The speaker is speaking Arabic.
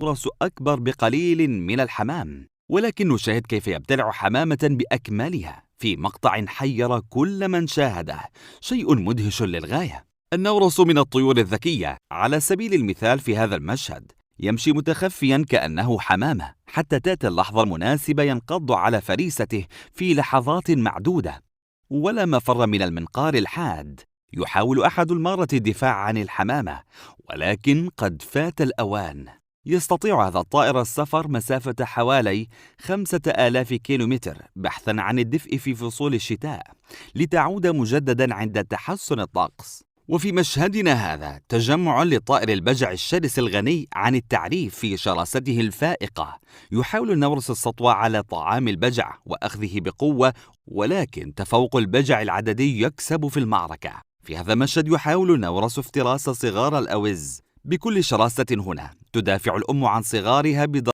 النورس أكبر بقليل من الحمام، ولكن نشاهد كيف يبتلع حمامة بأكملها في مقطع حير كل من شاهده، شيء مدهش للغاية. النورس من الطيور الذكية. على سبيل المثال في هذا المشهد يمشي متخفيا كأنه حمامة حتى تأتي اللحظة المناسبة ينقض على فريسته في لحظات معدودة. ولا مفر من المنقار الحاد. يحاول أحد المارة الدفاع عن الحمامة، ولكن قد فات الأوان. يستطيع هذا الطائر السفر مسافة حوالي 5000 كيلومتر بحثا عن الدفء في فصول الشتاء، لتعود مجددا عند تحسن الطقس. وفي مشهدنا هذا تجمع لطائر البجع الشرس الغني عن التعريف في شراسته الفائقة. يحاول النورس السطوة على طعام البجع وأخذه بقوة، ولكن تفوق البجع العددي يكسب في المعركة. في هذا المشهد يحاول النورس افتراس صغار الأوز بكل شراسة. هنا تدافع الأم عن صغارها